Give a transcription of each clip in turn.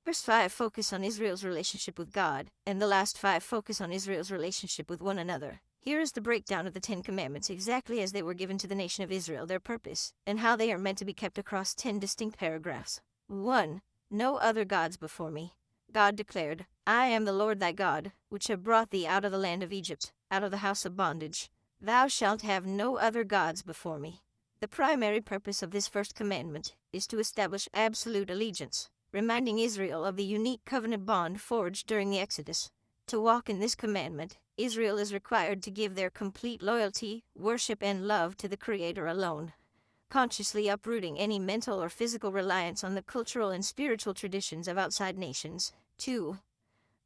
First 5 focus on Israel's relationship with God, and the last 5 focus on Israel's relationship with one another. Here is the breakdown of the 10 Commandments exactly as they were given to the nation of Israel, their purpose, and how they are meant to be kept across 10 distinct paragraphs. 1. No other gods before me. God declared, I am the Lord thy God, which have brought thee out of the land of Egypt, out of the house of bondage. Thou shalt have no other gods before me. The primary purpose of this first commandment is to establish absolute allegiance, reminding Israel of the unique covenant bond forged during the Exodus. To walk in this commandment, Israel is required to give their complete loyalty, worship, and love to the Creator alone, consciously uprooting any mental or physical reliance on the cultural and spiritual traditions of outside nations. 2.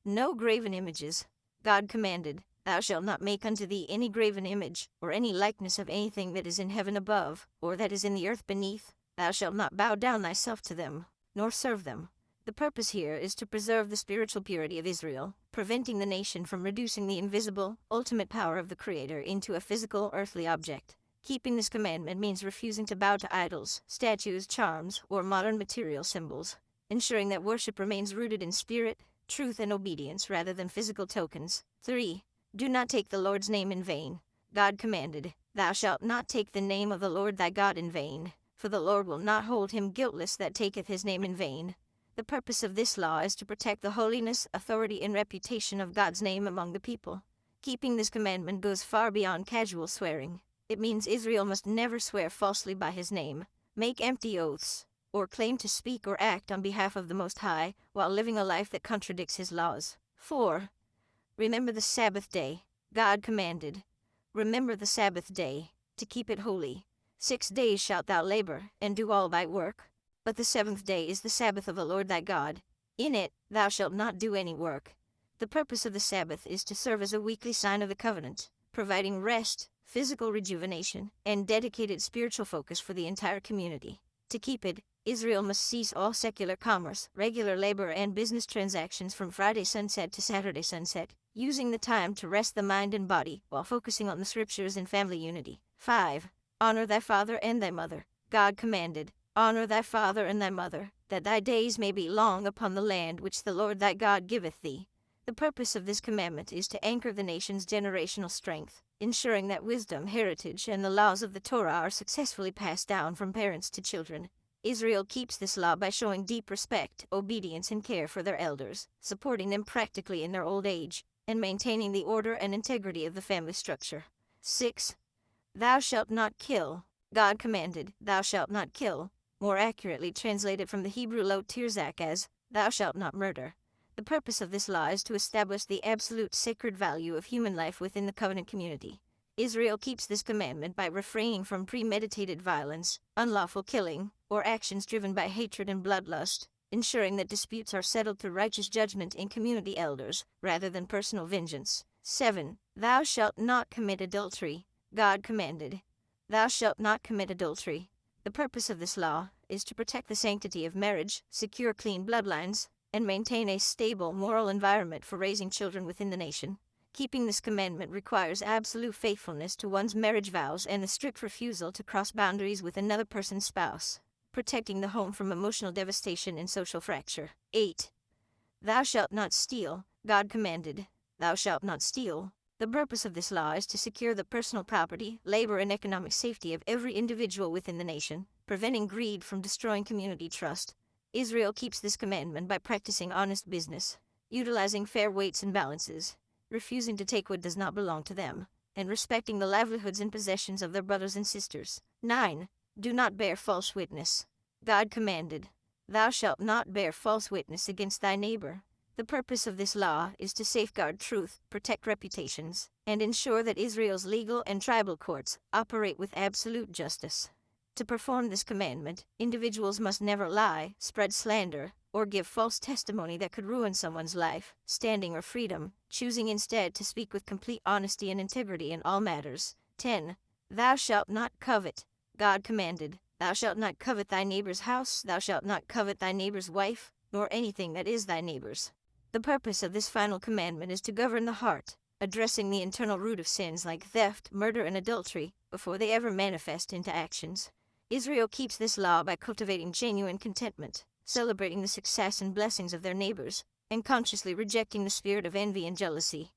No graven images. God commanded, Thou shalt not make unto thee any graven image, or any likeness of anything that is in heaven above, or that is in the earth beneath. Thou shalt not bow down thyself to them, nor serve them. The purpose here is to preserve the spiritual purity of Israel, preventing the nation from reducing the invisible, ultimate power of the Creator into a physical, earthly object. Keeping this commandment means refusing to bow to idols, statues, charms, or modern material symbols, ensuring that worship remains rooted in spirit, truth, and obedience rather than physical tokens. 3. Do not take the Lord's name in vain. God commanded, Thou shalt not take the name of the Lord thy God in vain, for the Lord will not hold him guiltless that taketh his name in vain. The purpose of this law is to protect the holiness, authority, and reputation of God's name among the people. Keeping this commandment goes far beyond casual swearing. It means Israel must never swear falsely by his name, make empty oaths, or claim to speak or act on behalf of the Most High while living a life that contradicts his laws. 4. Remember the Sabbath day. God commanded, Remember the Sabbath day, to keep it holy. 6 days shalt thou labor, and do all thy work. But the 7th day is the Sabbath of the Lord thy God. In it thou shalt not do any work. The purpose of the Sabbath is to serve as a weekly sign of the covenant, providing rest, physical rejuvenation, and dedicated spiritual focus for the entire community. To keep it, Israel must cease all secular commerce, regular labor, and business transactions from Friday sunset to Saturday sunset, using the time to rest the mind and body while focusing on the scriptures and family unity. 5. Honor thy father and thy mother. God commanded, Honor thy father and thy mother, that thy days may be long upon the land which the Lord thy God giveth thee. The purpose of this commandment is to anchor the nation's generational strength, ensuring that wisdom, heritage, and the laws of the Torah are successfully passed down from parents to children. Israel keeps this law by showing deep respect, obedience, and care for their elders, supporting them practically in their old age, and maintaining the order and integrity of the family structure. 6. Thou shalt not kill. God commanded, Thou shalt not kill, more accurately translated from the Hebrew lo tirzak as, Thou shalt not murder. The purpose of this law is to establish the absolute sacred value of human life within the covenant community. Israel keeps this commandment by refraining from premeditated violence, unlawful killing, or actions driven by hatred and bloodlust, ensuring that disputes are settled through righteous judgment in community elders, rather than personal vengeance. 7. Thou shalt not commit adultery. God commanded, Thou shalt not commit adultery. The purpose of this law is to protect the sanctity of marriage, secure clean bloodlines, and maintain a stable moral environment for raising children within the nation. Keeping this commandment requires absolute faithfulness to one's marriage vows and the strict refusal to cross boundaries with another person's spouse, protecting the home from emotional devastation and social fracture. 8. Thou shalt not steal. God commanded, Thou shalt not steal. The purpose of this law is to secure the personal property, labor, and economic safety of every individual within the nation, preventing greed from destroying community trust. Israel keeps this commandment by practicing honest business, utilizing fair weights and balances, refusing to take what does not belong to them, and respecting the livelihoods and possessions of their brothers and sisters. 9. Do not bear false witness. God commanded, Thou shalt not bear false witness against thy neighbor. The purpose of this law is to safeguard truth, protect reputations, and ensure that Israel's legal and tribal courts operate with absolute justice. To perform this commandment, individuals must never lie, spread slander, or give false testimony that could ruin someone's life, standing, or freedom, choosing instead to speak with complete honesty and integrity in all matters. 10. Thou shalt not covet. God commanded, Thou shalt not covet thy neighbor's house, thou shalt not covet thy neighbor's wife, nor anything that is thy neighbor's. The purpose of this final commandment is to govern the heart, addressing the internal root of sins like theft, murder, and adultery before they ever manifest into actions. Israel keeps this law by cultivating genuine contentment, celebrating the success and blessings of their neighbors, and consciously rejecting the spirit of envy and jealousy.